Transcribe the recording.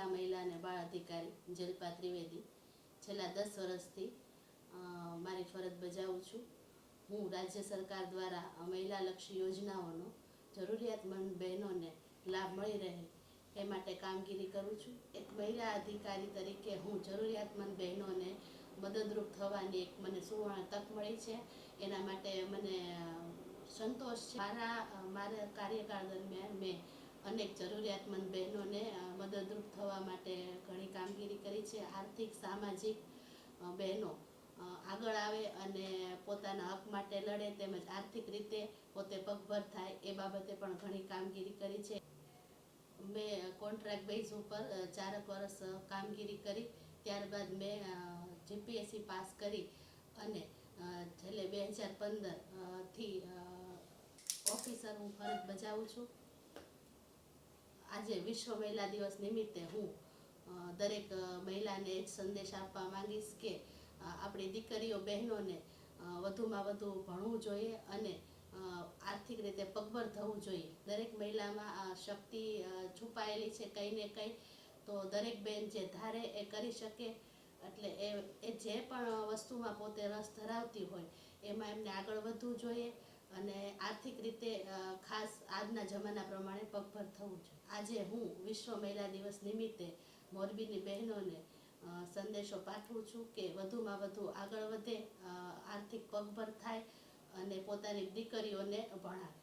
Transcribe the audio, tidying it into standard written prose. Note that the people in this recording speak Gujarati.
મહિલા અને બાળ અધિકારી જલ્પા ત્રિવેદી છેલ્લા 10 વર્ષથી મારી ફરજ બજાવું છું। હું રાજ્ય સરકાર દ્વારા મહિલાલક્ષી યોજનાઓનો જરૂરિયાતમંદ બહેનોને લાભ મળી રહે એ માટે કામગીરી કરું છું। એક મહિલા અધિકારી તરીકે હું જરૂરિયાતમંદ બહેનોને મદદરૂપ થવાની એક મને સુવર્ણ તક મળી છે, એના માટે મને સંતોષ છે। મારા કાર્યકાળ દરમિયાન મેં અનેક જરૂરિયાતમંદ બહેનોને મદદરૂપ થવા માટે ઘણી કામગીરી કરી છે। આર્થિક સામાજિક બહેનો આગળ આવે અને પોતાના હક માટે લડે તેમજ આર્થિક રીતે પોતે પગભર થાય એ બાબતે પણ ઘણી કામગીરી કરી છે। મેં કોન્ટ્રાક્ટ બેઝ ઉપર 4 વર્ષ કામગીરી કરી, ત્યારબાદ મેં જીપીએસસી પાસ કરી અને છેલ્લે 2015થી ઓફિસર હું ફરજ બજાવું છું। આજે વિશ્વ મહિલા દિવસ નિમિત્તે હું દરેક મહિલાને જ સંદેશ આપવા માંગીશ કે આપણી દીકરીઓ બહેનોને વધુમાં વધુ ભણવું જોઈએ અને આર્થિક રીતે પગભર થવું જોઈએ। દરેક મહિલામાં શક્તિ છુપાયેલી છે કંઈ ને કંઈ, તો દરેક બહેન જે ધારે એ કરી શકે। એટલે એ જે પણ વસ્તુમાં પોતે રસ ધરાવતી હોય એમાં એમને આગળ વધવું જોઈએ અને આર્થિક રીતે ખાસ આજના જમાના પ્રમાણે પગભર થવું જોઈએ। આજે હું વિશ્વ મહિલા દિવસ નિમિત્તે મોરબીની બહેનોને સંદેશો પાઠવું છું કે વધુમાં વધુ આગળ વધે, આર્થિક પગભર થાય અને પોતાની દીકરીઓને ભણાવે।